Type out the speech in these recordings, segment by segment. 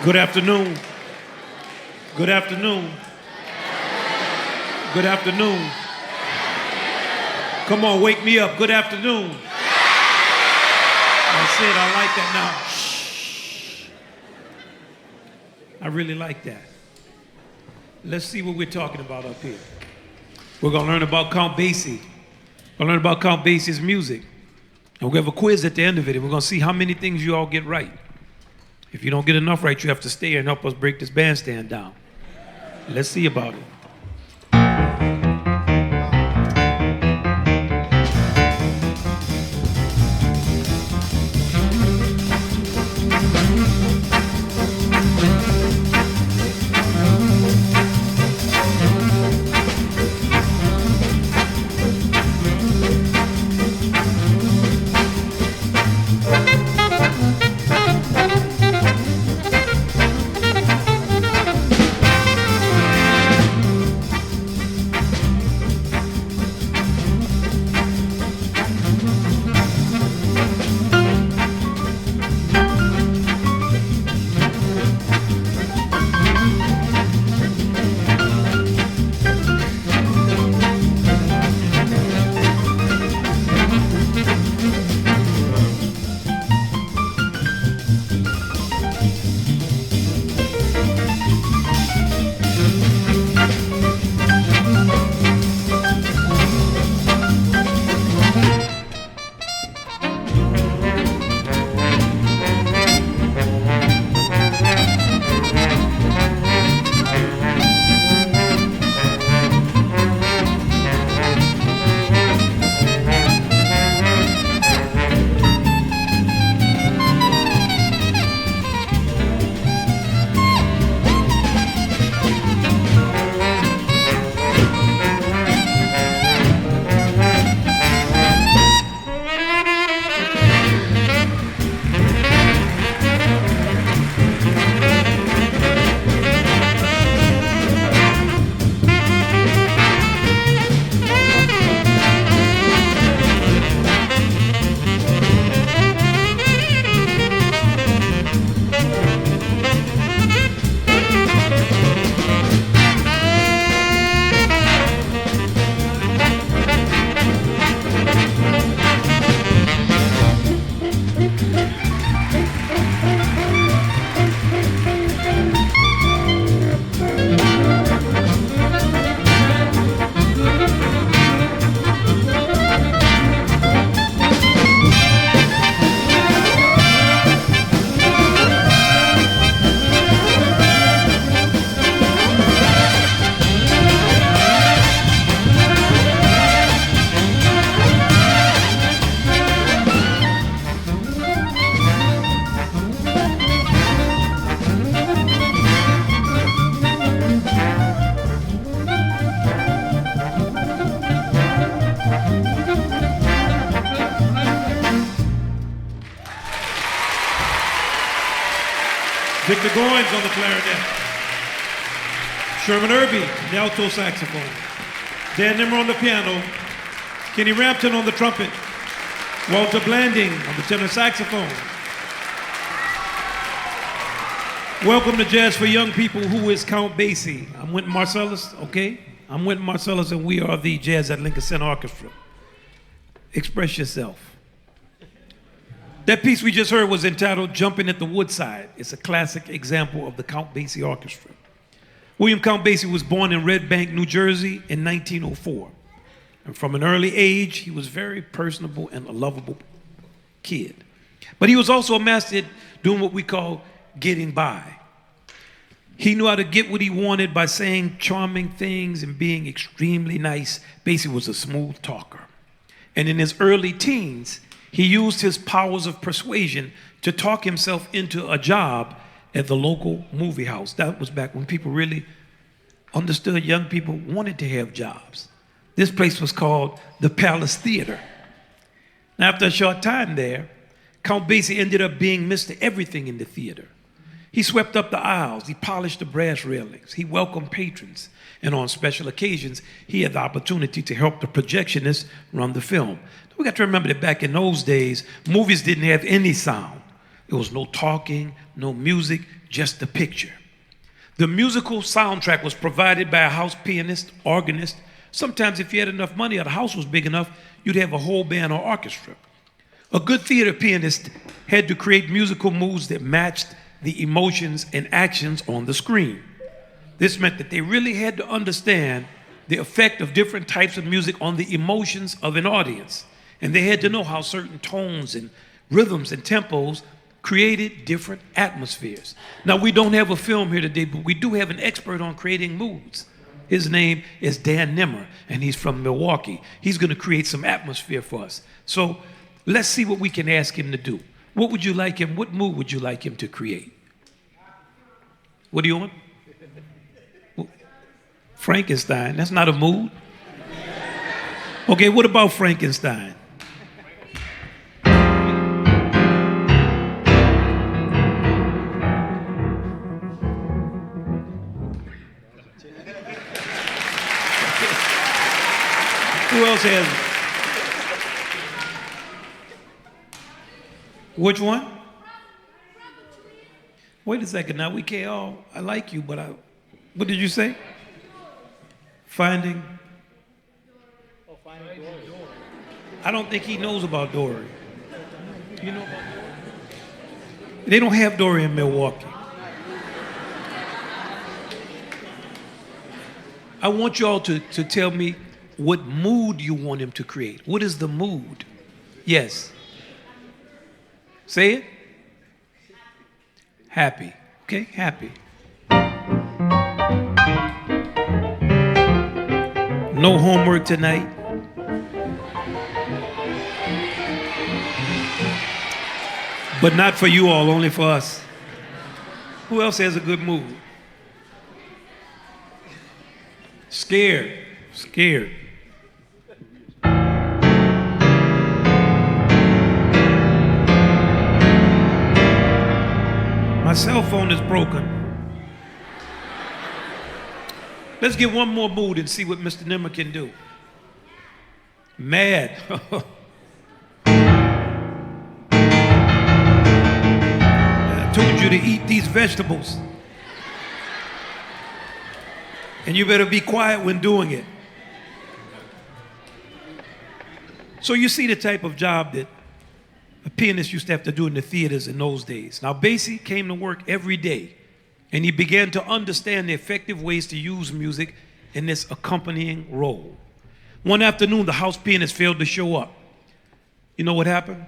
Good afternoon. Good afternoon. Good afternoon. Come on, wake me up. Good afternoon. That's it. I like that now. Shh. I really like that. Let's see what we're talking about up here. We're going to learn about Count Basie. We're going to learn about Count Basie's music. And we're going to have a quiz at the end of it, and we're going to see how many things you all get right. If you don't get enough right, you have to stay here and help us break this bandstand down. Let's see about it. Victor Goins on the clarinet. Sherman Irby, the alto saxophone. Dan Nimmer on the piano. Kenny Rampton on the trumpet. Walter Blanding on the tenor saxophone. Welcome to Jazz for Young People. Who is Count Basie? I'm Wynton Marsalis, okay? I'm Wynton Marsalis, and we are the Jazz at Lincoln Center Orchestra. Express yourself. That piece we just heard was entitled Jumping at the Woodside. It's a classic example of the Count Basie Orchestra. William Count Basie was born in Red Bank, New Jersey in 1904. And from an early age, he was very personable and a lovable kid. But he was also a master at doing what we call getting by. He knew how to get what he wanted by saying charming things and being extremely nice. Basie was a smooth talker. And in his early teens, he used his powers of persuasion to talk himself into a job at the local movie house. That was back when people really understood young people wanted to have jobs. This place was called the Palace Theater. Now, after a short time there, Count Basie ended up being Mr. Everything in the theater. He swept up the aisles, he polished the brass railings, he welcomed patrons, and on special occasions, he had the opportunity to help the projectionists run the film. We got to remember that back in those days, movies didn't have any sound. It was no talking, no music, just the picture. The musical soundtrack was provided by a house pianist, organist. Sometimes if you had enough money or the house was big enough, you'd have a whole band or orchestra. A good theater pianist had to create musical moods that matched the emotions and actions on the screen. This meant that they really had to understand the effect of different types of music on the emotions of an audience. And they had to know how certain tones and rhythms and tempos created different atmospheres. Now, we don't have a film here today, but we do have an expert on creating moods. His name is Dan Nimmer, and he's from Milwaukee. He's going to create some atmosphere for us. So let's see what we can ask him to do. What would you like him, what mood would you like him to create? What do you want? Frankenstein, that's not a mood. Okay, what about Frankenstein? Who else has it? Which one? Wait a second, now we can't all, I like you, but what did you say? Finding Dory. I don't think he knows about Dory. You know about Dory? They don't have Dory in Milwaukee. I want you all to tell me what mood you want him to create. What is the mood? Yes. Say it. Happy. Okay, happy. No homework tonight. But not for you all, only for us. Who else has a good mood? Scared. Scared. My cell phone is broken. Let's get one more mood and see what Mr. Nimmer can do. Mad. I told you to eat these vegetables. And you better be quiet when doing it. So you see the type of job that a pianist used to have to do in the theaters in those days. Now, Basie came to work every day, and he began to understand the effective ways to use music in this accompanying role. One afternoon, the house pianist failed to show up. You know what happened?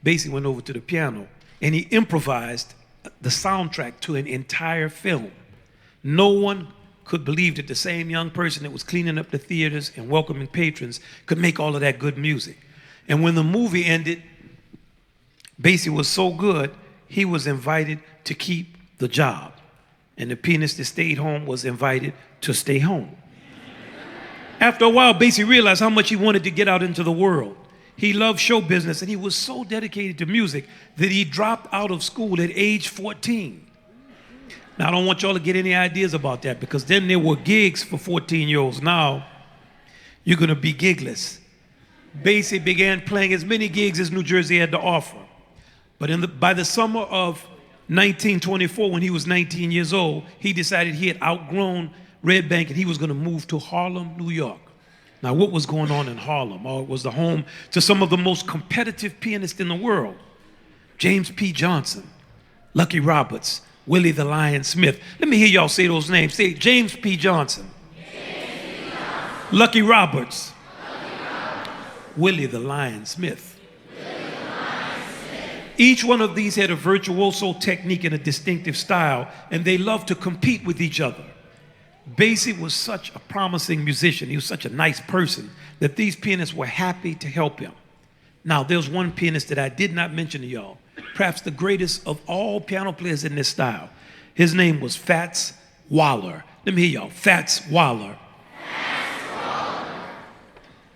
Basie went over to the piano, and he improvised the soundtrack to an entire film. No one could believe that the same young person that was cleaning up the theaters and welcoming patrons could make all of that good music. And when the movie ended, Basie was so good, he was invited to keep the job. And the pianist that stayed home was invited to stay home. After a while, Basie realized how much he wanted to get out into the world. He loved show business, and he was so dedicated to music that he dropped out of school at age 14. Now, I don't want y'all to get any ideas about that, because then there were gigs for 14-year-olds. Now, you're going to be gigless. Basie began playing as many gigs as New Jersey had to offer. But by the summer of 1924, when he was 19 years old, he decided he had outgrown Red Bank and he was going to move to Harlem, New York. Now, what was going on in Harlem? Oh, it was the home to some of the most competitive pianists in the world. James P. Johnson, Lucky Roberts, Willie the Lion Smith. Let me hear y'all say those names. Say James P. Johnson. Lucky Roberts. Willie the Lion Smith. Each one of these had a virtuoso technique and a distinctive style, and they loved to compete with each other. Basie was such a promising musician, he was such a nice person, that these pianists were happy to help him. Now, there's one pianist that I did not mention to y'all, perhaps the greatest of all piano players in this style. His name was Fats Waller. Let me hear y'all, Fats Waller.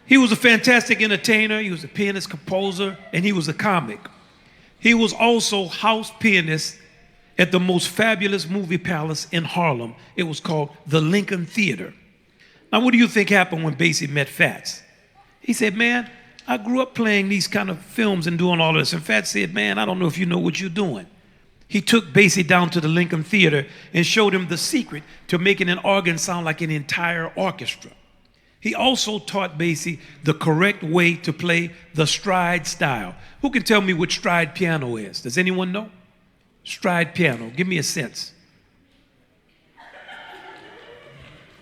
He was a fantastic entertainer, he was a pianist, composer, and he was a comic. He was also house pianist at the most fabulous movie palace in Harlem. It was called the Lincoln Theater. Now, what do you think happened when Basie met Fats? He said, man, I grew up playing these kind of films and doing all this. And Fat said, man, I don't know if you know what you're doing. He took Basie down to the Lincoln Theater and showed him the secret to making an organ sound like an entire orchestra. He also taught Basie the correct way to play the stride style. Who can tell me what stride piano is? Does anyone know? Stride piano. Give me a sense.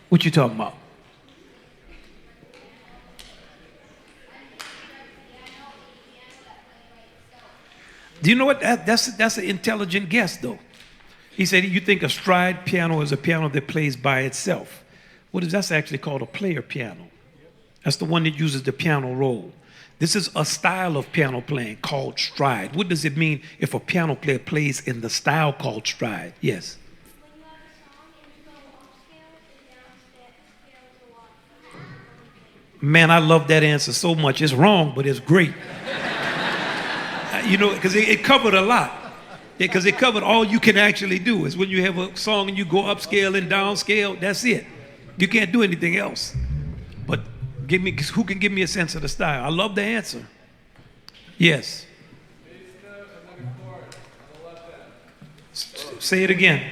What you talking about? Do you know what? That's an intelligent guess, though. He said, you think a stride piano is a piano that plays by itself. That's actually called a player piano. That's the one that uses the piano roll. This is a style of piano playing called stride. What does it mean if a piano player plays in the style called stride? Yes. Man, I love that answer so much. It's wrong, but it's great. You know, because it covered a lot. Because it covered all you can actually do. Is when you have a song and you go upscale and downscale, that's it. You can't do anything else. But who can give me a sense of the style? I love the answer. Yes. Say it again.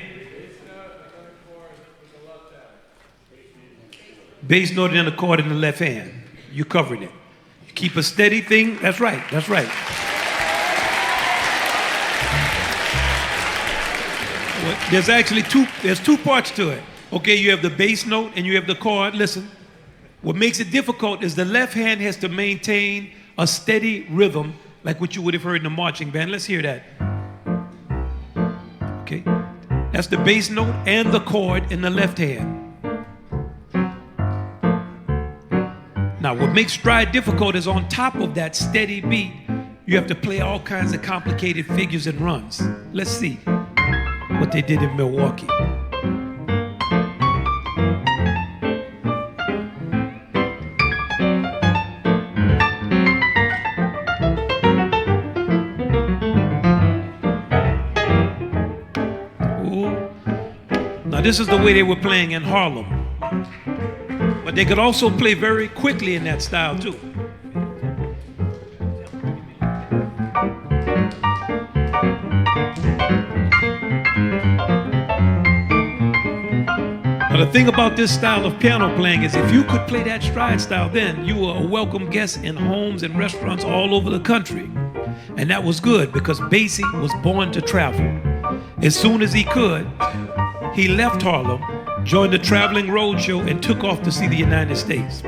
Bass note and a chord in the left hand. You covered it. You keep a steady thing. That's right. That's right. Well, there's actually two parts to it. Okay, you have the bass note and you have the chord. Listen. What makes it difficult is the left hand has to maintain a steady rhythm like what you would have heard in the marching band. Let's hear that. Okay. That's the bass note and the chord in the left hand. Now, what makes stride difficult is on top of that steady beat, you have to play all kinds of complicated figures and runs. Let's see what they did in Milwaukee. Ooh. Now, this is the way they were playing in Harlem. But they could also play very quickly in that style, too. Now, the thing about this style of piano playing is if you could play that stride style, then you were a welcome guest in homes and restaurants all over the country. And that was good because Basie was born to travel. As soon as he could, he left Harlem, joined a traveling roadshow, and took off to see the United States.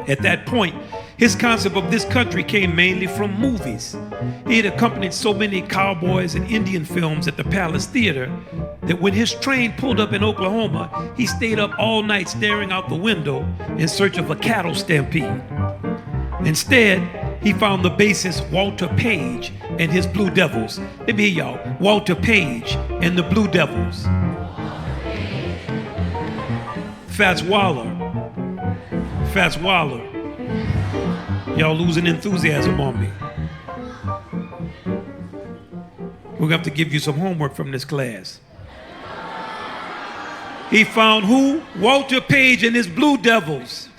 At that point, his concept of this country came mainly from movies. He had accompanied so many cowboys and Indian films at the Palace Theater that when his train pulled up in Oklahoma, he stayed up all night staring out the window in search of a cattle stampede. Instead, he found the bassist Walter Page and his Blue Devils. Let me hear y'all. Walter Page and the Blue Devils. Fats Waller. Y'all losing enthusiasm on me. We're going to have to give you some homework from this class. He found who? Walter Page and his Blue Devils.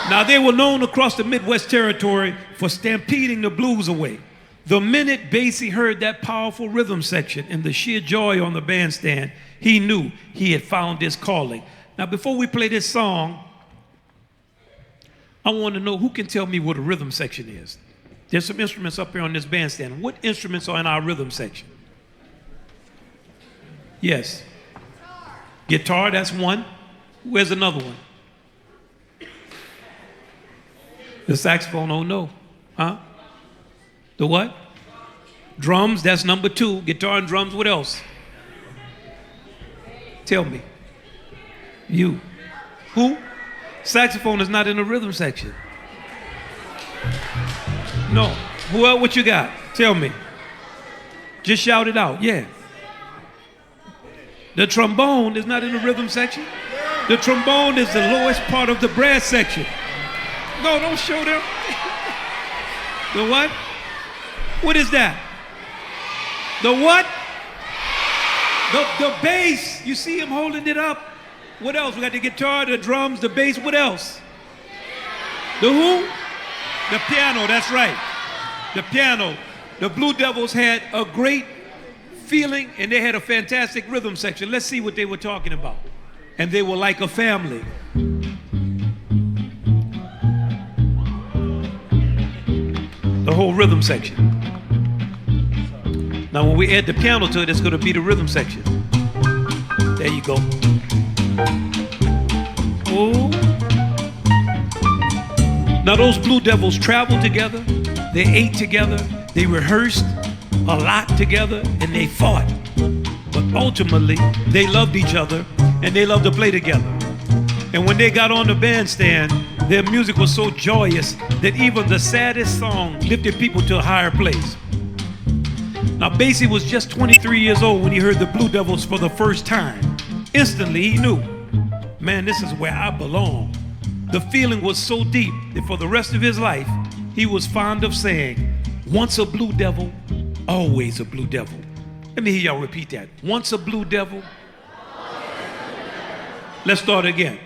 Now, they were known across the Midwest territory for stampeding the blues away. The minute Basie heard that powerful rhythm section and the sheer joy on the bandstand, he knew he had found his calling. Now, before we play this song, I want to know who can tell me what a rhythm section is. There's some instruments up here on this bandstand. What instruments are in our rhythm section? Yes. Guitar, that's one. Where's another one? The saxophone, oh no. Huh? The what? Drums, that's number two. Guitar and drums, what else? Tell me. You. Who? Saxophone is not in the rhythm section. No. Who else? What you got? Tell me. Just shout it out. Yeah. The trombone is not in the rhythm section. The trombone is the lowest part of the brass section. No, don't show them. The what? What is that? The what? The bass. You see him holding it up. What else? We got the guitar, the drums, the bass. What else? The who? The piano, that's right. The piano. The Blue Devils had a great feeling and they had a fantastic rhythm section. Let's see what they were talking about. And they were like a family. The whole rhythm section. Now when we add the piano to it, it's going to be the rhythm section. There you go. Oh. Now those Blue Devils traveled together, they ate together, they rehearsed a lot together, and they fought. But ultimately, they loved each other, and they loved to play together. And when they got on the bandstand, their music was so joyous that even the saddest song lifted people to a higher place. Now Basie was just 23 years old when he heard the Blue Devils for the first time. Instantly he knew, man, this is where I belong. The feeling was so deep that for the rest of his life, he was fond of saying, once a Blue Devil, always a Blue Devil. Let me hear y'all repeat that. Once a Blue Devil. Let's start again.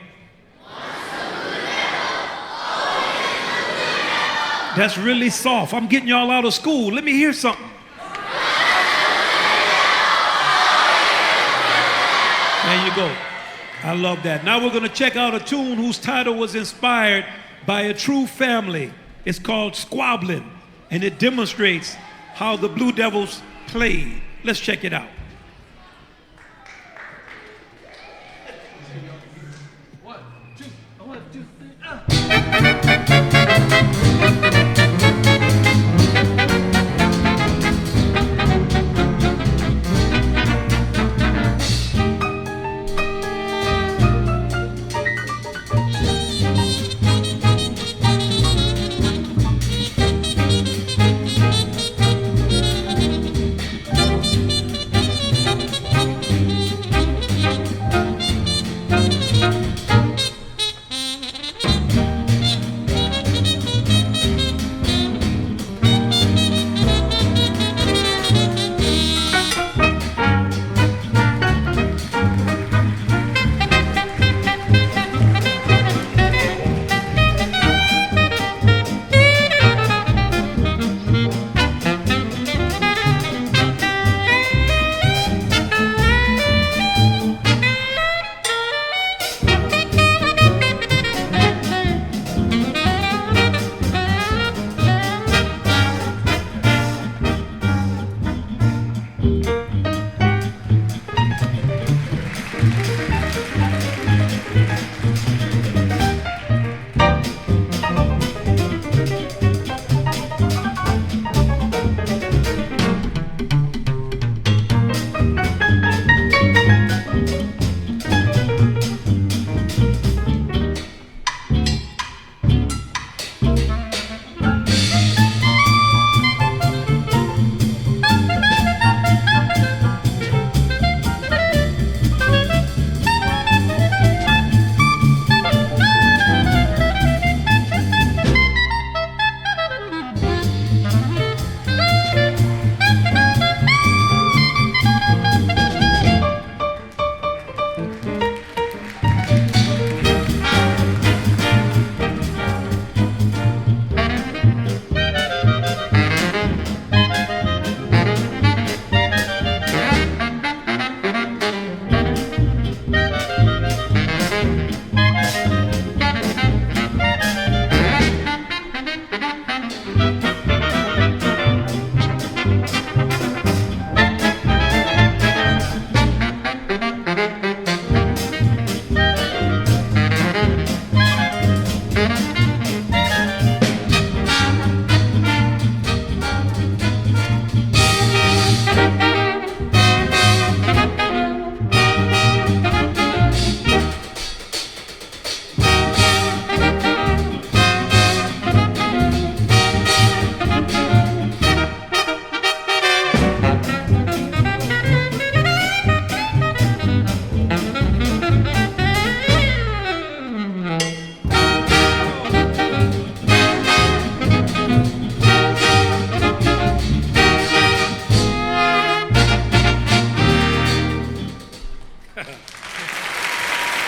That's really soft. I'm getting y'all out of school. Let me hear something. There you go. I love that. Now we're going to check out a tune whose title was inspired by a true family. It's called Squabbling, and it demonstrates how the Blue Devils played. Let's check it out. One, two, three.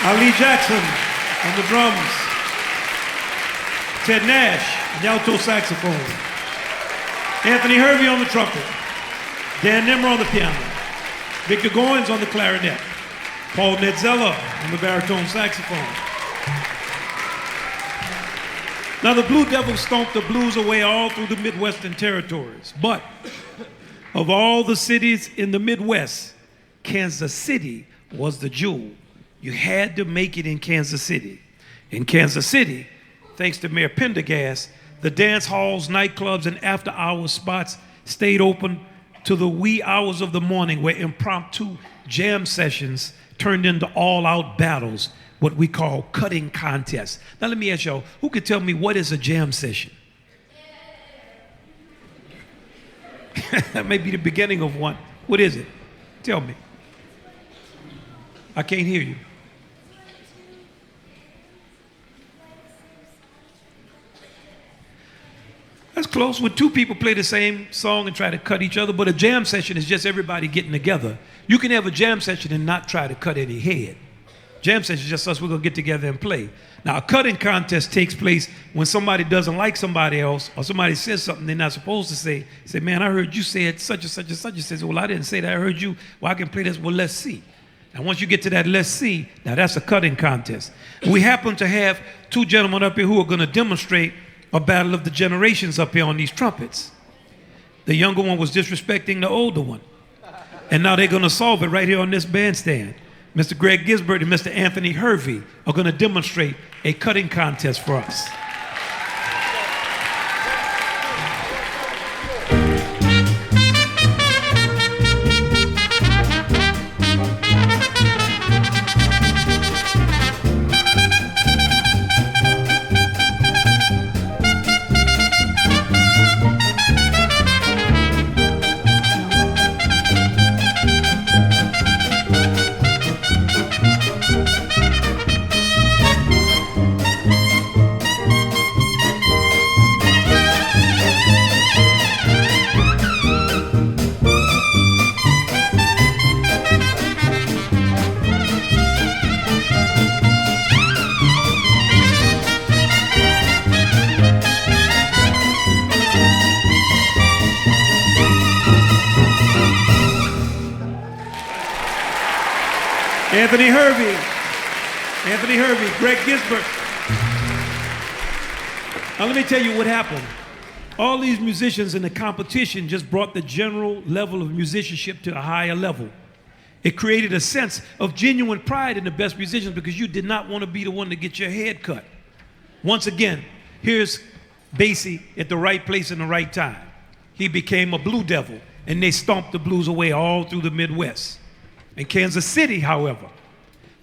Ali Jackson on the drums. Ted Nash, the alto saxophone. Anthony Hervey on the trumpet. Dan Nimmer on the piano. Victor Goins on the clarinet. Paul Netzella on the baritone saxophone. Now the Blue Devils stomped the blues away all through the Midwestern territories. But of all the cities in the Midwest, Kansas City was the jewel. You had to make it in Kansas City. In Kansas City, thanks to Mayor Pendergast, the dance halls, nightclubs, and after-hours spots stayed open to the wee hours of the morning, where impromptu jam sessions turned into all-out battles, what we call cutting contests. Now let me ask y'all, who could tell me what is a jam session? That may be the beginning of one. What is it? Tell me. I can't hear you. That's close. When two people play the same song and try to cut each other, but a jam session is just everybody getting together. You can have a jam session and not try to cut any head. Jam session is just us, we're going to get together and play. Now, a cutting contest takes place when somebody doesn't like somebody else, or somebody says something they're not supposed to say. Say, man, I heard you say it such and such and such. You say, well, I didn't say that. I heard you. Well, I can play this. Well, let's see. And once you get to that, let's see, now that's a cutting contest. We happen to have two gentlemen up here who are going to demonstrate a battle of the generations up here on these trumpets. The younger one was disrespecting the older one. And now they're going to solve it right here on this bandstand. Mr. Greg Gisbert and Mr. Anthony Hervey are going to demonstrate a cutting contest for us. Anthony Hervey, Greg Gisbert. Now let me tell you what happened. All these musicians in the competition just brought the general level of musicianship to a higher level. It created a sense of genuine pride in the best musicians because you did not want to be the one to get your head cut. Once again, here's Basie at the right place in the right time. He became a Blue Devil, and they stomped the blues away all through the Midwest. In Kansas City, however,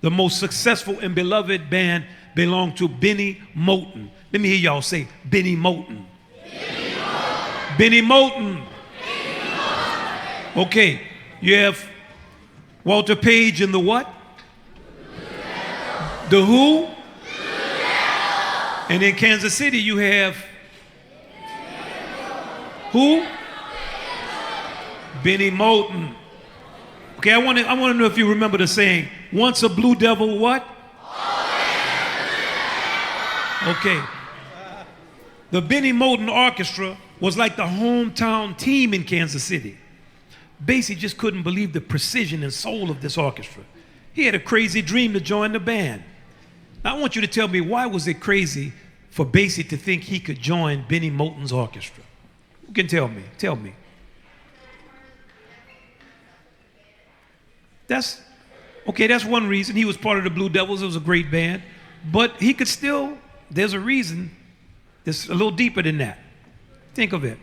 the most successful and beloved band belonged to Benny Moten. Let me hear y'all say, Benny Moten. Benny Moten. Benny Moten. Benny Moten. Okay, you have Walter Page in the what? The who? And in Kansas City, you have who? Benny Moten. Okay, I want to know if you remember the saying, once a Blue Devil, what? Okay. The Benny Moten Orchestra was like the hometown team in Kansas City. Basie just couldn't believe the precision and soul of this orchestra. He had a crazy dream to join the band. Now I want you to tell me, why was it crazy for Basie to think he could join Benny Moten's orchestra? Who can tell me? Tell me. That's one reason. He was part of the Blue Devils. It was a great band. But he could still, there's a reason that's a little deeper than that. Think of it.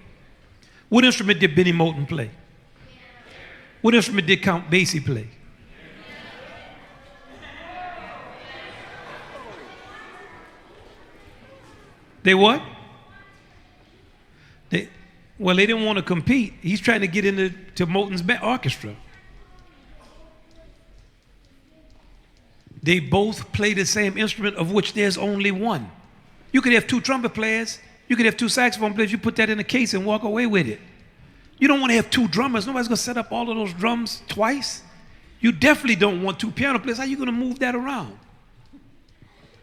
What instrument did Benny Moten play? What instrument did Count Basie play? They what? They didn't want to compete. He's trying to get into Moten's orchestra. They both play the same instrument, of which there's only one. You could have two trumpet players. You could have two saxophone players. You put that in a case and walk away with it. You don't want to have two drummers. Nobody's going to set up all of those drums twice. You definitely don't want two piano players. How are you going to move that around?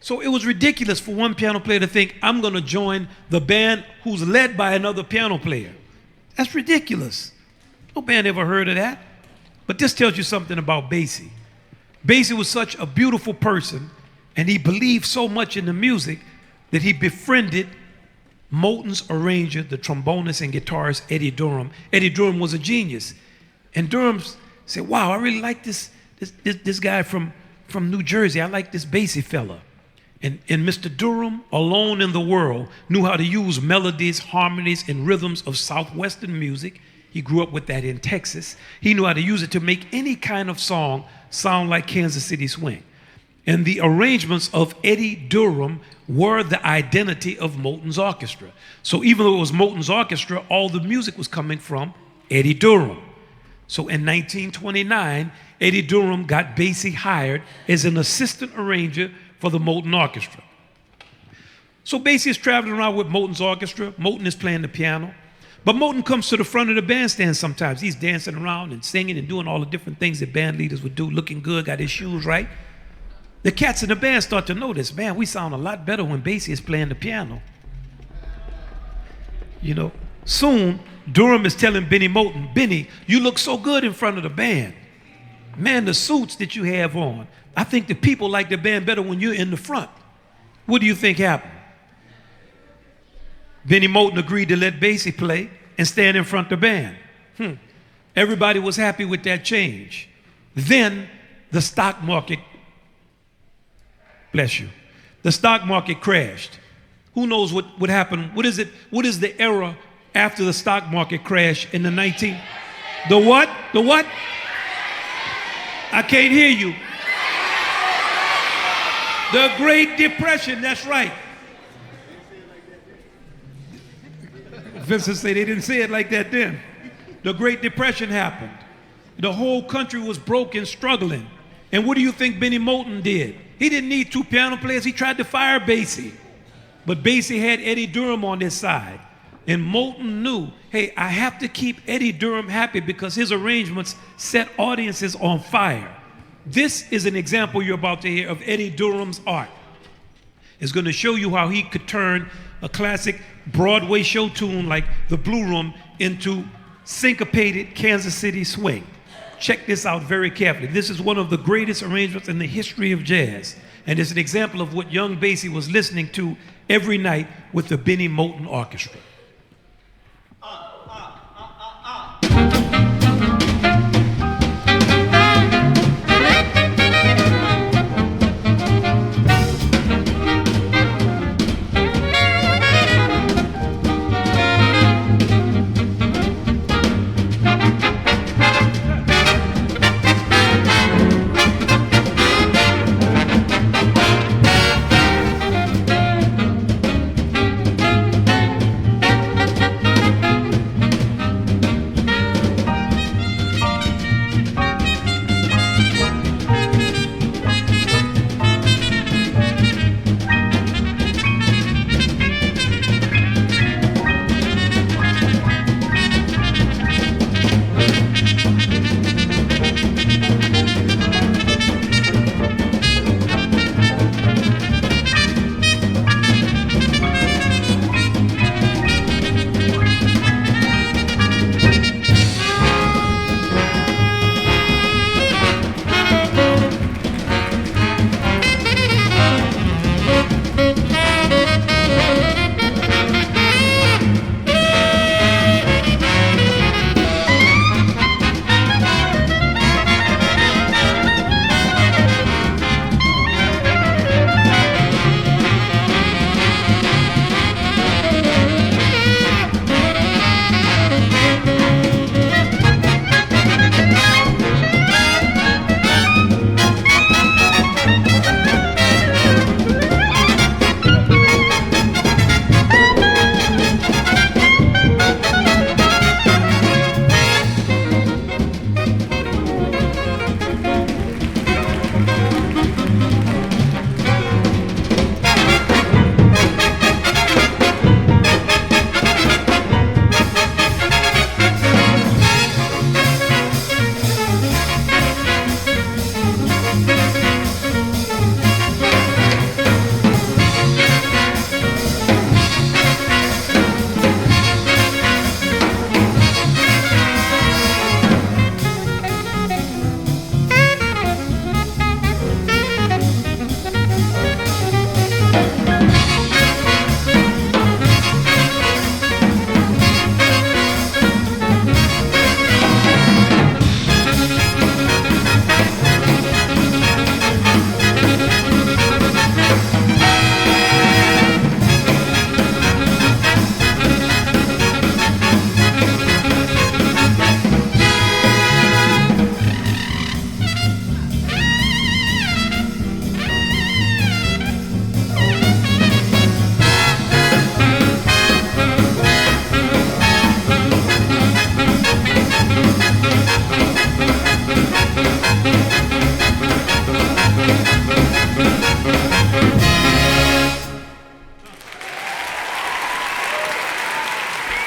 So it was ridiculous for one piano player to think, I'm going to join the band who's led by another piano player. That's ridiculous. No band ever heard of that. But this tells you something about Basie. Basie was such a beautiful person, and he believed so much in the music that he befriended Moulton's arranger, the trombonist and guitarist Eddie Durham. Eddie Durham was a genius. And Durham said, wow, I really like this guy from New Jersey. I like this Basie fella. And Mr. Durham, alone in the world, knew how to use melodies, harmonies, and rhythms of Southwestern music. He grew up with that in Texas. He knew how to use it to make any kind of song sound like Kansas City swing. And the arrangements of Eddie Durham were the identity of Moulton's orchestra. So even though it was Moulton's orchestra, all the music was coming from Eddie Durham. So in 1929, Eddie Durham got Basie hired as an assistant arranger for the Moulton Orchestra. So Basie is traveling around with Moulton's orchestra. Moulton is playing the piano. But Moulton comes to the front of the bandstand sometimes. He's dancing around and singing and doing all the different things that band leaders would do, looking good, got his shoes right. The cats in the band start to notice, man, we sound a lot better when Basie is playing the piano. You know, soon Durham is telling Benny Moulton, Benny, you look so good in front of the band. Man, the suits that you have on, I think the people like the band better when you're in the front. What do you think happened? Benny Moulton agreed to let Basie play and stand in front of the band. Everybody was happy with that change. Then the stock market, bless you, the stock market crashed. Who knows what would happen? What is it? What is the era after the stock market crash in the the what? The what? I can't hear you. The Great Depression, that's right. Vincent said they didn't say it like that then. The Great Depression happened. The whole country was broke and struggling. And what do you think Benny Moulton did? He didn't need two piano players. He tried to fire Basie. But Basie had Eddie Durham on his side. And Moulton knew, hey, I have to keep Eddie Durham happy because his arrangements set audiences on fire. This is an example you're about to hear of Eddie Durham's art. It's going to show you how he could turn a classic Broadway show tune like The Blue Room into syncopated Kansas City swing. Check this out very carefully. This is one of the greatest arrangements in the history of jazz. And it's an example of what young Basie was listening to every night with the Benny Moulton Orchestra.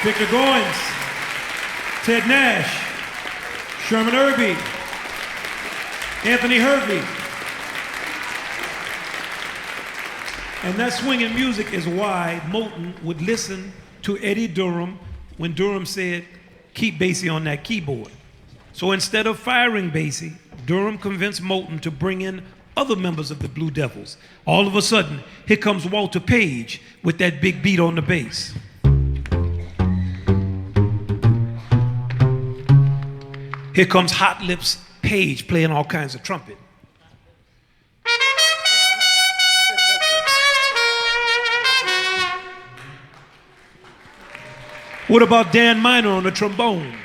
Victor Goins, Ted Nash, Sherman Irby, Anthony Hervey. And that swinging music is why Moulton would listen to Eddie Durham when Durham said, keep Basie on that keyboard. So instead of firing Basie, Durham convinced Moulton to bring in other members of the Blue Devils. All of a sudden, here comes Walter Page with that big beat on the bass. Here comes Hot Lips Page playing all kinds of trumpet. What about Dan Minor on the trombone?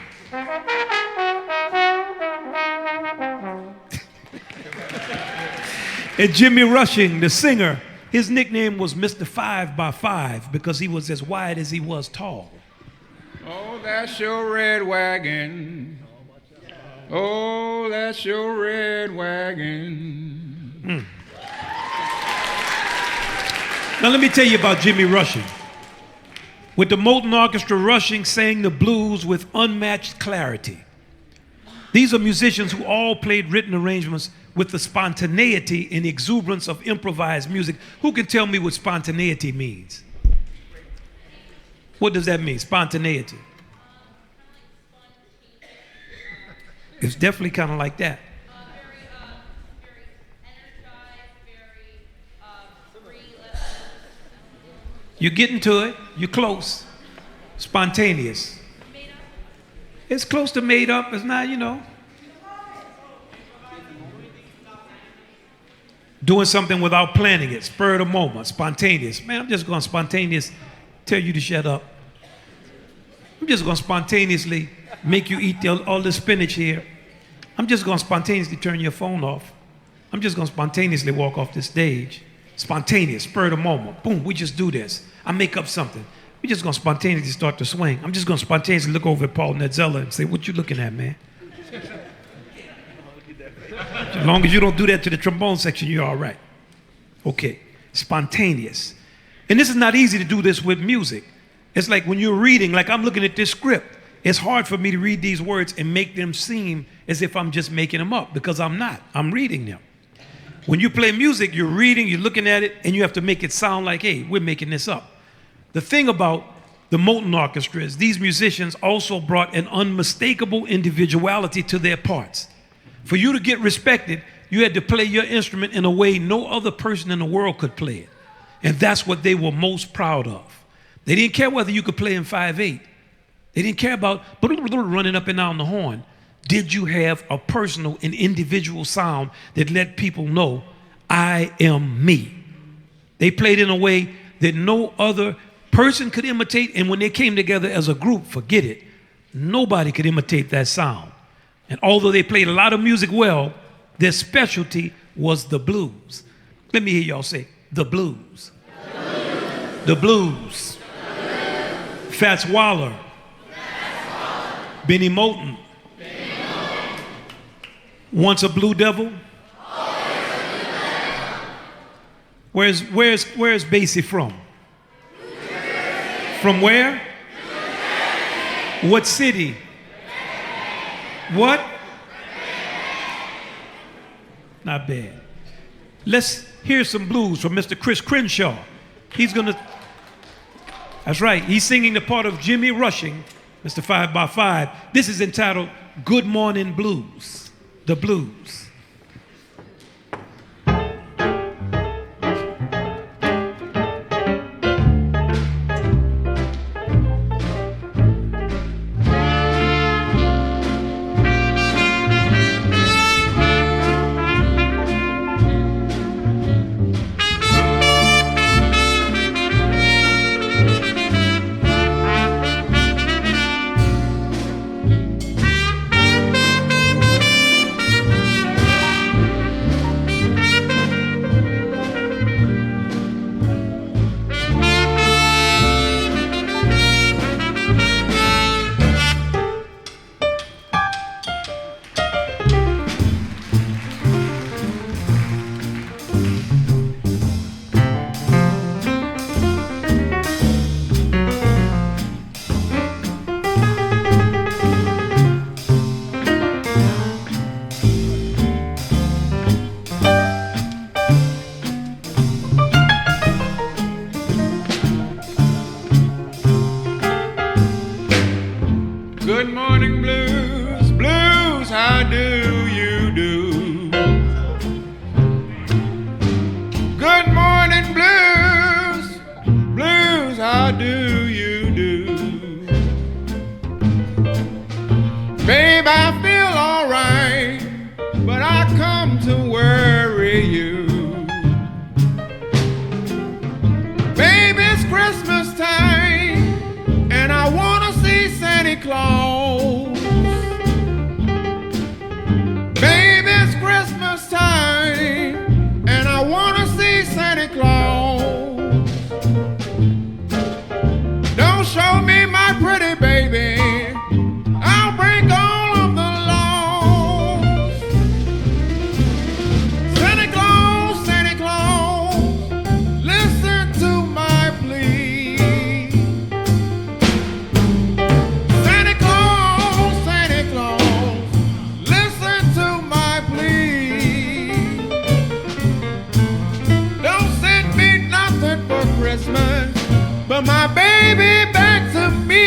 And Jimmy Rushing, the singer, his nickname was Mr. 5x5 because he was as wide as he was tall. Oh, that's your red wagon. Oh, that's your red wagon. Now let me tell you about Jimmy Rushing. With the Moulton Orchestra, Rushing sang the blues with unmatched clarity. These are musicians who all played written arrangements with the spontaneity and exuberance of improvised music. Who can tell me what spontaneity means? What does that mean, spontaneity? It's definitely kind of like that. Very energized, very free. You're getting to it. You're close. Spontaneous. Made up. It's close to made up. It's not, you know. Doing something without planning it. Spur of the moment. Spontaneous. Man, I'm just going to spontaneously tell you to shut up. I'm just going to spontaneously make you eat all the spinach here. I'm just going to spontaneously turn your phone off. I'm just going to spontaneously walk off the stage. Spontaneous, spur of the moment. Boom, we just do this. I make up something. We're just going to spontaneously start to swing. I'm just going to spontaneously look over at Paul Netzella and say, what you looking at, man? As long as you don't do that to the trombone section, you're all right. Okay, spontaneous. And this is not easy to do this with music. It's like when you're reading, like I'm looking at this script. It's hard for me to read these words and make them seem as if I'm just making them up because I'm not. I'm reading them. When you play music, you're reading, you're looking at it, and you have to make it sound like, hey, we're making this up. The thing about the Moulton Orchestra is these musicians also brought an unmistakable individuality to their parts. For you to get respected, you had to play your instrument in a way no other person in the world could play it. And that's what they were most proud of. They didn't care whether you could play in 5/8. They didn't care about running up and down the horn. Did you have a personal and individual sound that let people know, I am me? They played in a way that no other person could imitate, and when they came together as a group, forget it, nobody could imitate that sound. And although they played a lot of music well, their specialty was the blues. Let me hear y'all say, the blues. The blues. Fats Waller. Benny Moulton. Once a Blue Devil. Where's Basie from? From where? What city? What? Not bad. Let's hear some blues from Mr. Chris Crenshaw. That's right, he's singing the part of Jimmy Rushing, Mr. 5x5. This is entitled Good Morning Blues, the blues. Claus. Baby, it's Christmas time, and I want to see Santa Claus. Don't show me my pretty baby, I'll break all of the laws. Santa Claus, Santa Claus, listen to my plea. Santa Claus, Santa Claus, listen to my plea. Don't send me nothing for Christmas but my baby back to me.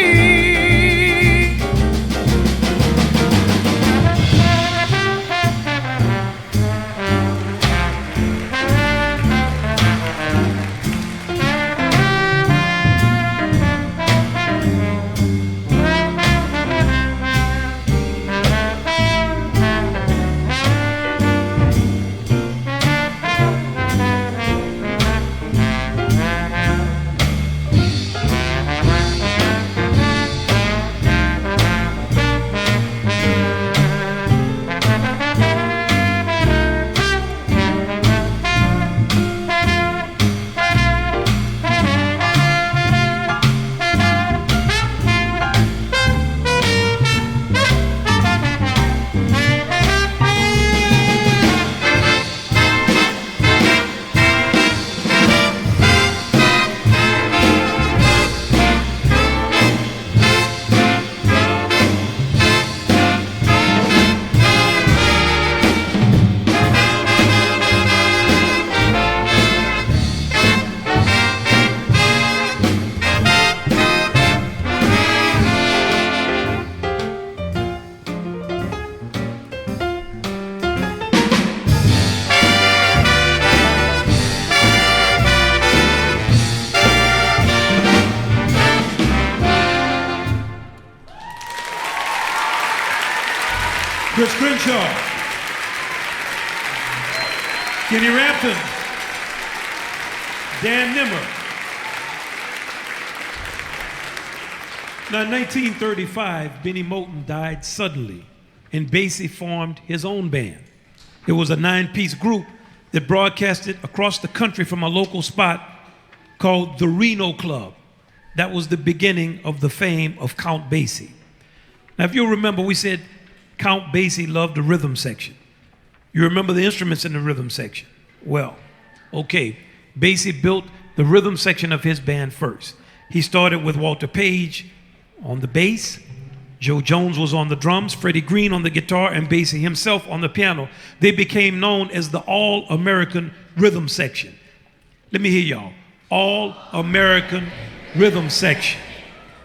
Chris Crenshaw, Kenny Rampton, Dan Nimmer. Now, in 1935, Benny Moulton died suddenly, and Basie formed his own band. It was a 9-piece group that broadcasted across the country from a local spot called the Reno Club. That was the beginning of the fame of Count Basie. Now, if you'll remember, we said Count Basie loved the rhythm section. You remember the instruments in the rhythm section? Well, okay, Basie built the rhythm section of his band first. He started with Walter Page on the bass, Joe Jones was on the drums, Freddie Green on the guitar, and Basie himself on the piano. They became known as the All-American Rhythm Section. Let me hear y'all. All-American Rhythm Section.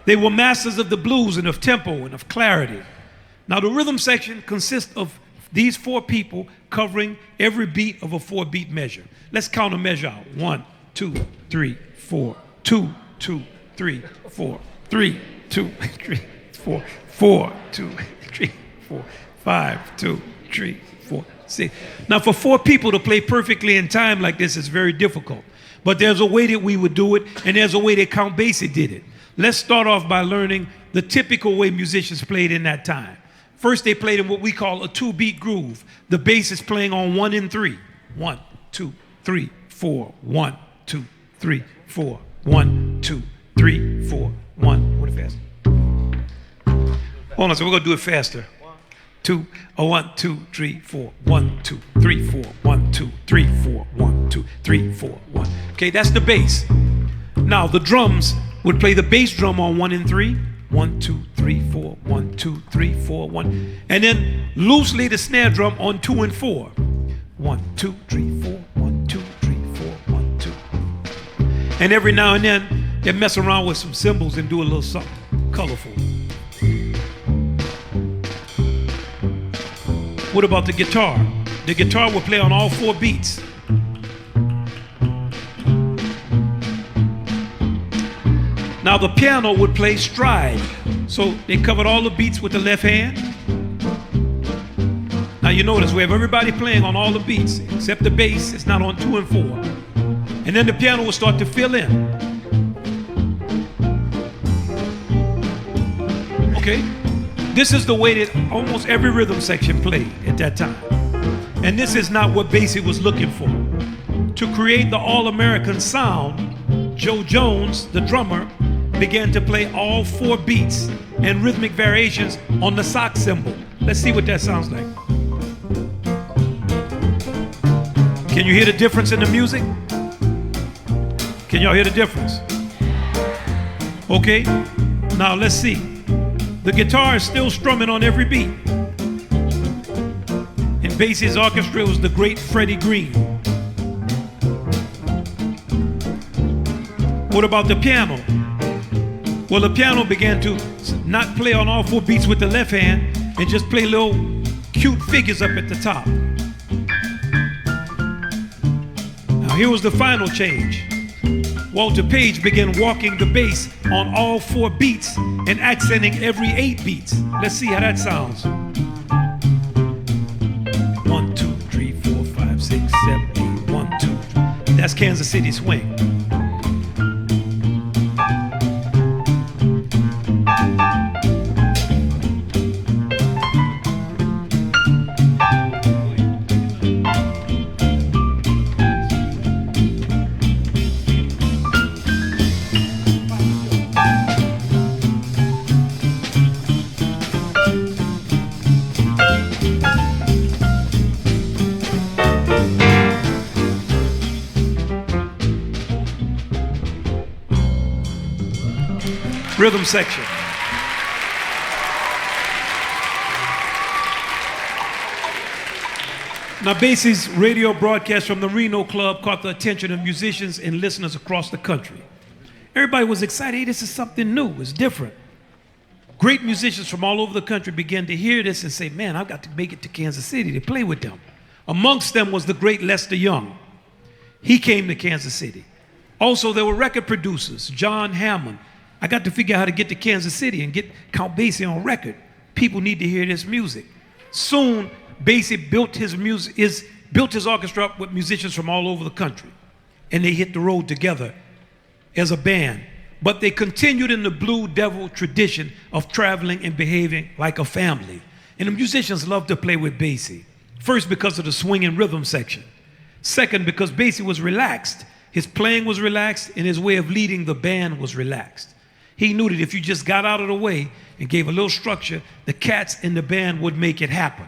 They were masters of the blues and of tempo and of clarity. Now, the rhythm section consists of these 4 people covering every beat of a 4-beat measure. Let's count a measure out. 1, 2, 3, 4. 2, 2, 3, 4. 3, 2, 3, 4. 4, 2, 3, 4. 5, 2, 3, 4, 6. Now, for 4 people to play perfectly in time like this is very difficult. But there's a way that we would do it, and there's a way that Count Basie did it. Let's start off by learning the typical way musicians played in that time. First, they played in what we call a 2-beat groove. The bass is playing on 1 and 3. 1, 2, 3, 4. 1, 2, 3, 4. 1, 2, 3, 4. 1. What fast? Hold on, so we're gonna do it faster. 2, 1, 2, 3, 4. 1, 2, 3, 4. 1, 2, 3, 4. 1, 2, 3, 4. 1. Okay, that's the bass. Now the drums would play the bass drum on 1 and 3. 1, 2, 3, 4, 1, 2, 3, 4, 1. And then loosely the snare drum on 2 and 4. 1, 2, 3, 4, 1, 2, 3, 4, 1, 2. And every now and then they mess around with some cymbals and do a little something colorful. What about the guitar? The guitar will play on all 4 beats. Now the piano would play stride. So they covered all the beats with the left hand. Now you notice we have everybody playing on all the beats except the bass. It's not on 2 and 4. And then the piano will start to fill in. Okay? This is the way that almost every rhythm section played at that time. And this is not what Basie was looking for. To create the all-American sound, Joe Jones, the drummer, began to play all 4 beats and rhythmic variations on the sock cymbal. Let's see what that sounds like. Can you hear the difference in the music? Can y'all hear the difference? Okay, now let's see. The guitar is still strumming on every beat. In Basie's orchestra was the great Freddie Green. What about the piano? Well, the piano began to not play on all 4 beats with the left hand and just play little cute figures up at the top. Now here was the final change. Walter Page began walking the bass on all 4 beats and accenting every 8 beats. Let's see how that sounds. 1, 2, 3, 4, 5, 6, 7, 8, 1, 2. That's Kansas City swing. Rhythm section. Now, Basie's radio broadcast from the Reno Club caught the attention of musicians and listeners across the country. Everybody was excited. Hey, this is something new. It's different. Great musicians from all over the country began to hear this and say, man, I've got to make it to Kansas City to play with them. Amongst them was the great Lester Young. He came to Kansas City. Also, there were record producers, John Hammond. I got to figure out how to get to Kansas City and get Count Basie on record. People need to hear this music. Soon, Basie built his orchestra up with musicians from all over the country. And they hit the road together as a band. But they continued in the Blue Devil tradition of traveling and behaving like a family. And the musicians loved to play with Basie. First, because of the swing and rhythm section. Second, because Basie was relaxed. His playing was relaxed and his way of leading the band was relaxed. He knew that if you just got out of the way and gave a little structure, the cats in the band would make it happen.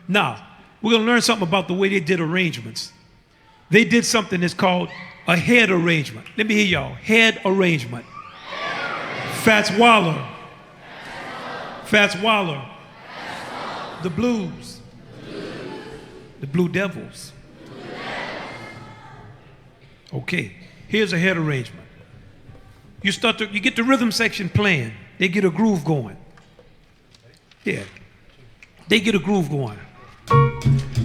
Now, we're going to learn something about the way they did arrangements. They did something that's called a head arrangement. Let me hear y'all. Head arrangement. Fats Waller. Fats Waller. The Blues. The Blue Devils. Okay, here's a head arrangement. You get the rhythm section playing. They get a groove going. Yeah, they get a groove going.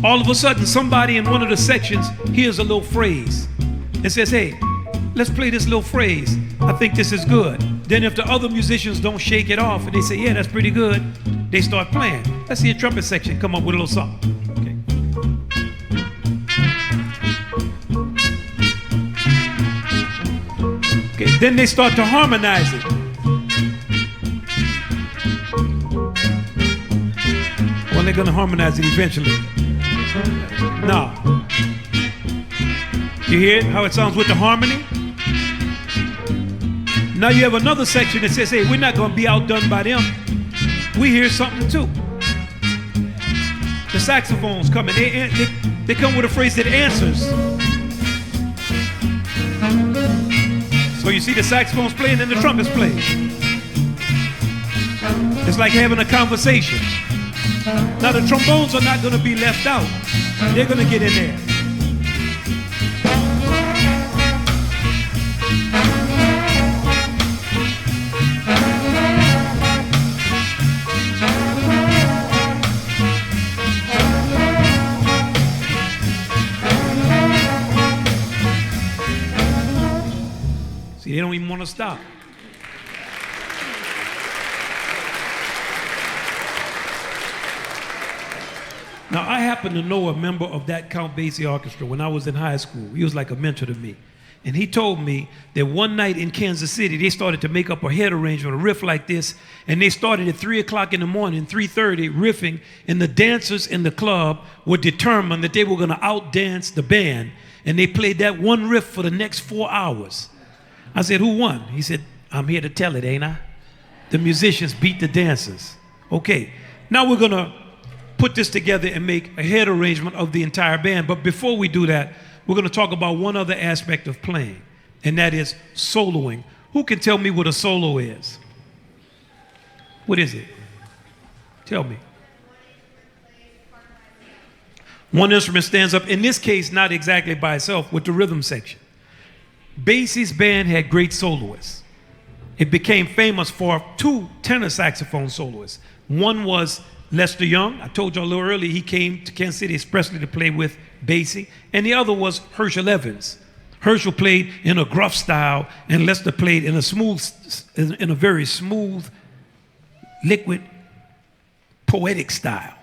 All of a sudden, somebody in one of the sections hears a little phrase and says, hey, let's play this little phrase. I think this is good. Then if the other musicians don't shake it off and they say, yeah, that's pretty good, they start playing. Let's see a trumpet section come up with a little something. Okay. Okay, then they start to harmonize it. Well, they're gonna harmonize it eventually. Now, you hear how it sounds with the harmony? Now you have another section that says, hey, we're not gonna be outdone by them. We hear something too. The saxophones come and they come with a phrase that answers. So you see the saxophones playing and the trumpets playing. It's like having a conversation. Now the trombones are not going to be left out. They're going to get in there. See, they don't even want to stop. Now, I happen to know a member of that Count Basie orchestra when I was in high school. He was like a mentor to me. And he told me that one night in Kansas City, they started to make up a head arrangement, a riff like this. And they started at 3 o'clock in the morning, 3:30, riffing. And the dancers in the club were determined that they were going to outdance the band. And they played that one riff for the next 4 hours. I said, who won? He said, I'm here to tell it, ain't I? The musicians beat the dancers. Okay, now we're going to put this together and make a head arrangement of the entire band. But before we do that, we're going to talk about one other aspect of playing, and that is soloing. Who can tell me what a solo is? What is it? Tell me. One instrument stands up, in this case, not exactly by itself, with the rhythm section. Basie's band had great soloists. It became famous for 2 tenor saxophone soloists. One was Lester Young. I told you a little earlier, he came to Kansas City expressly to play with Basie. And the other was Herschel Evans. Herschel played in a gruff style, and Lester played in a very smooth, liquid, poetic style.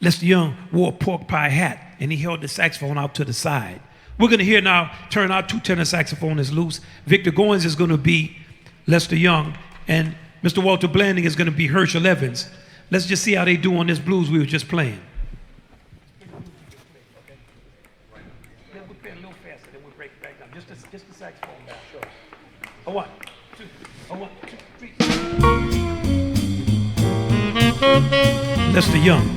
Lester Young wore a pork pie hat, and he held the saxophone out to the side. We're going to hear now, turn our 2 tenor saxophonists loose. Victor Goins is going to be Lester Young, and Mr. Walter Blanding is going to be Herschel Evans. Let's just see how they do on this blues we were just playing. We'll play a little faster, then we'll break it back down. Just the saxophone now. Sure. A 1, 2, a 1, 2, 3. Lester Young.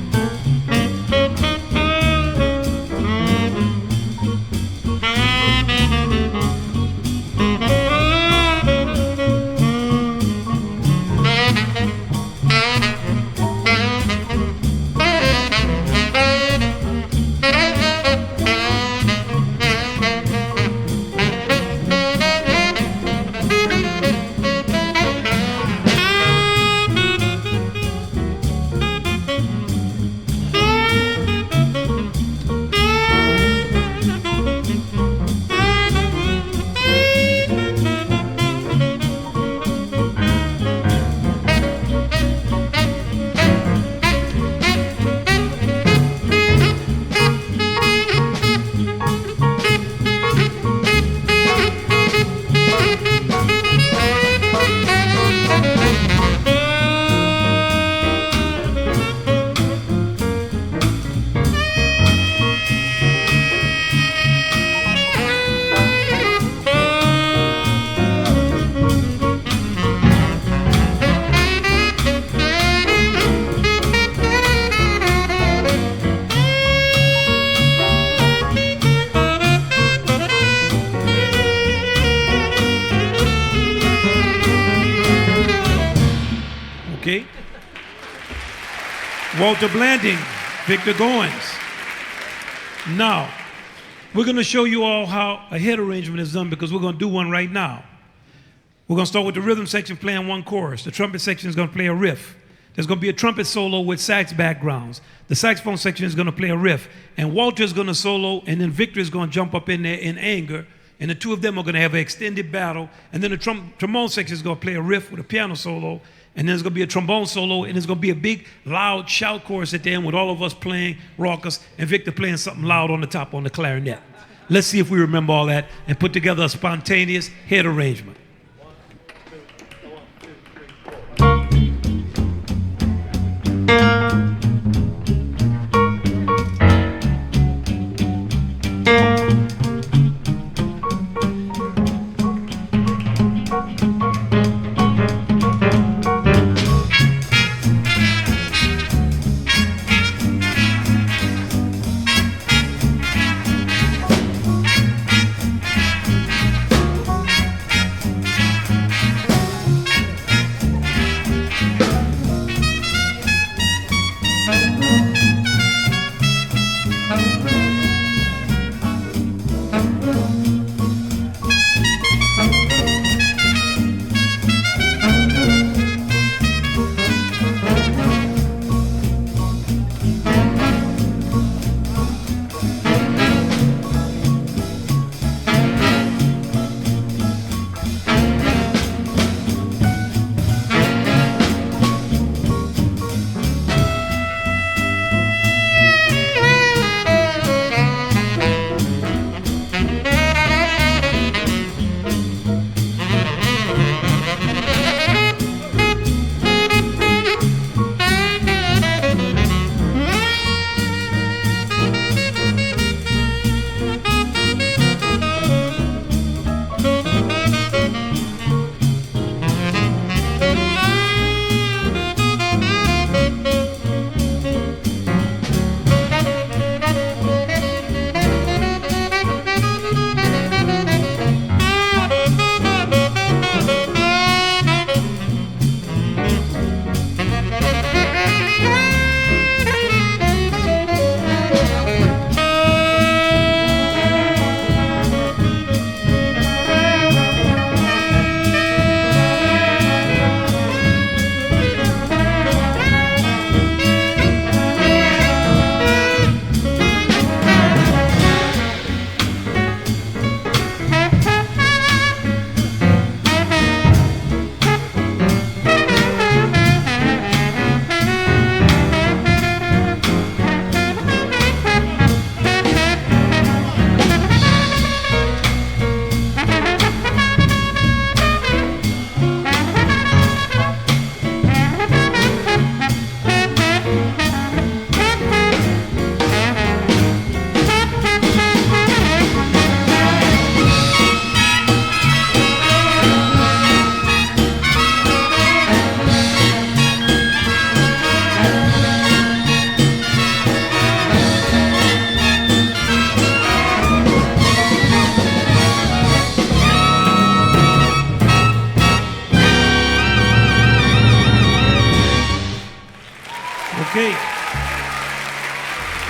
Okay. Walter Blanding, Victor Goins. Now, we're going to show you all how a head arrangement is done, because we're going to do one right now. We're going to start with the rhythm section playing one chorus. The trumpet section is going to play a riff. There's going to be a trumpet solo with sax backgrounds. The saxophone section is going to play a riff. And Walter is going to solo, and then Victor is going to jump up in there in anger. And the two of them are going to have an extended battle. And then the trombone section is going to play a riff with a piano solo. And then there's going to be a trombone solo. And there's going to be a big, loud shout chorus at the end with all of us playing raucous and Victor playing something loud on the top on the clarinet. Let's see if we remember all that and put together a spontaneous head arrangement.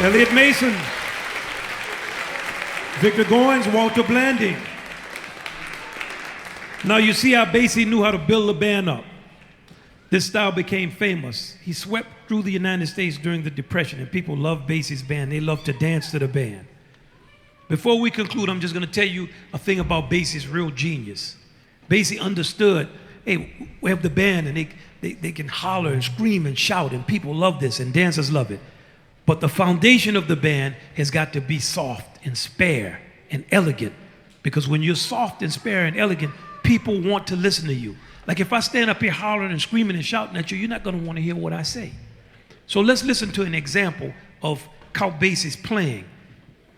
Elliot Mason, Victor Goins, Walter Blanding. Now you see how Basie knew how to build a band up. This style became famous. He swept through the United States during the Depression, and people loved Basie's band. They loved to dance to the band. Before we conclude, I'm just going to tell you a thing about Basie's real genius. Basie understood, hey, we have the band, and they can holler and scream and shout, and people love this, and dancers love it. But the foundation of the band has got to be soft and spare and elegant, because when you're soft and spare and elegant, people want to listen to you. Like if I stand up here hollering and screaming and shouting at you, you're not going to want to hear what I say. So let's listen to an example of Count Basie's playing.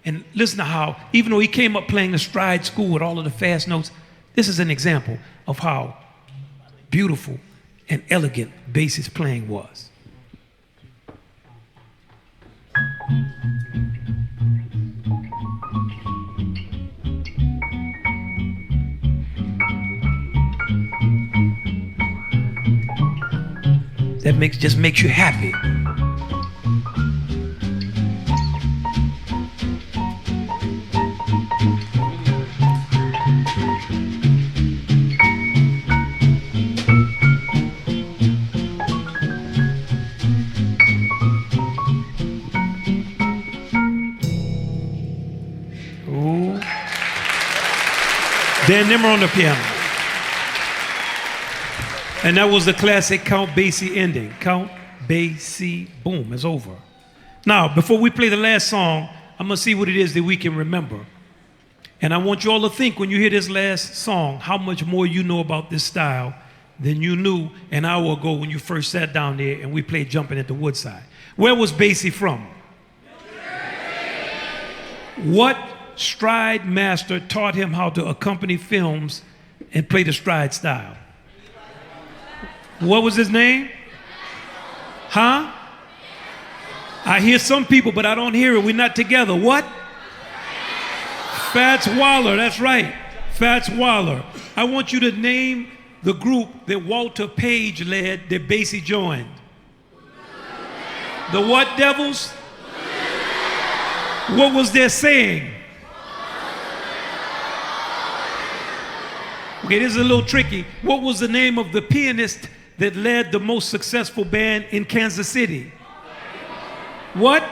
And listen to how, even though he came up playing the stride school with all of the fast notes, this is an example of how beautiful and elegant Basie's playing was. That just makes you happy. Ooh. Dan Nimmer on the piano. And that was the classic Count Basie ending. Count Basie, boom, it's over. Now, before we play the last song, I'm gonna see what it is that we can remember. And I want you all to think when you hear this last song, how much more you know about this style than you knew an hour ago when you first sat down there and we played Jumping at the Woodside. Where was Basie from? What stride master taught him how to accompany films and play the stride style? What was his name? Huh? I hear some people, but I don't hear it. We're not together. What? Fats Waller, that's right. Fats Waller. I want you to name the group that Walter Page led that Basie joined. The what devils? What was their saying? Okay, this is a little tricky. What was the name of the pianist that led the most successful band in Kansas City? What?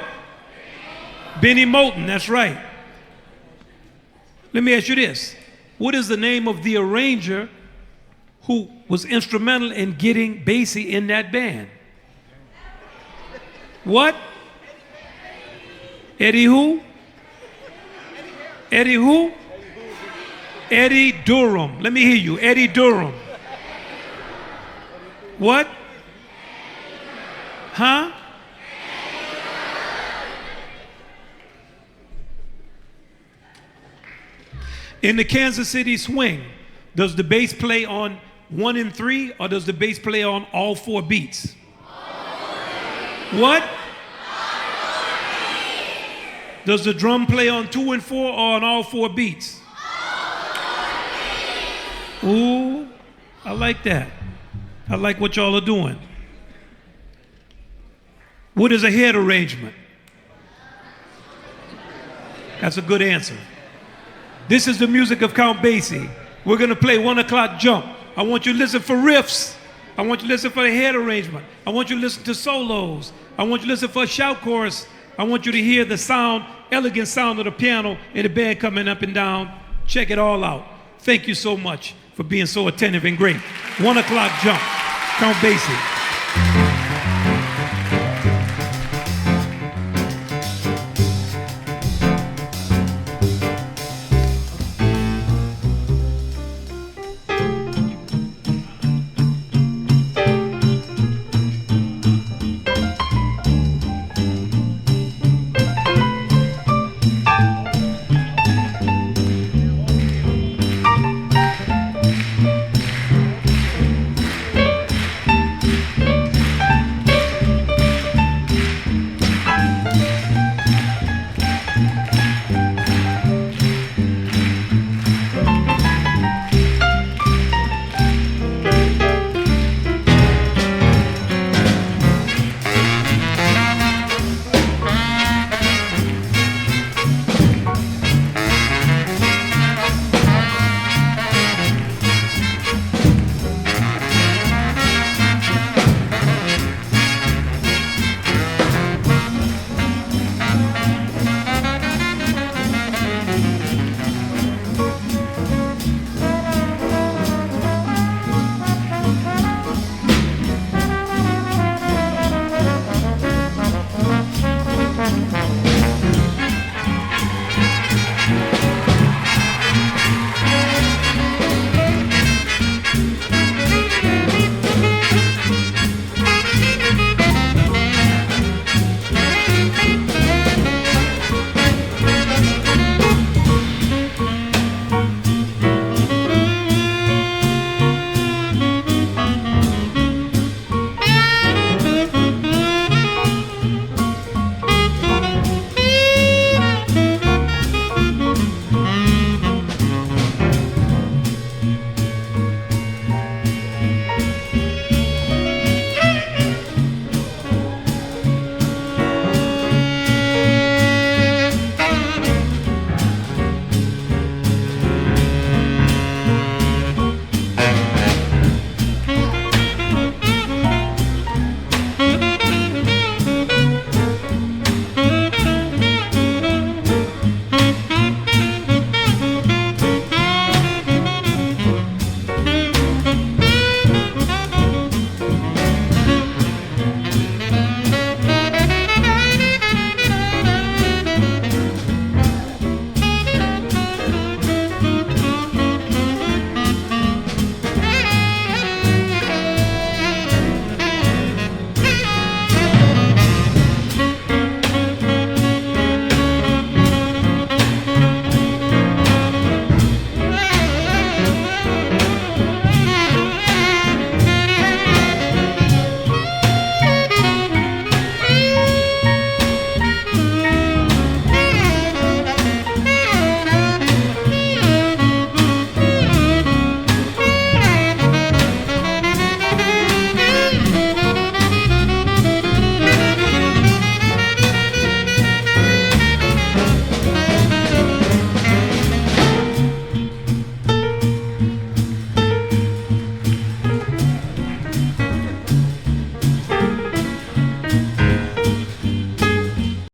Benny Moulton, that's right. Let me ask you this. What is the name of the arranger who was instrumental in getting Basie in that band? What? Eddie who? Eddie who? Eddie Durham. Let me hear you. Eddie Durham. What? Huh? In the Kansas City swing, does the bass play on 1 and 3 or does the bass play on all 4 beats? What? Does the drum play on 2 and 4 or on all 4 beats? Ooh, I like that. I like what y'all are doing. What is a head arrangement? That's a good answer. This is the music of Count Basie. We're gonna play 1 o'clock jump. I want you to listen for riffs. I want you to listen for the head arrangement. I want you to listen to solos. I want you to listen for a shout chorus. I want you to hear the sound, elegant sound of the piano and the band coming up and down. Check it all out. Thank you so much for being so attentive and great. 1 o'clock jump, Count Basie.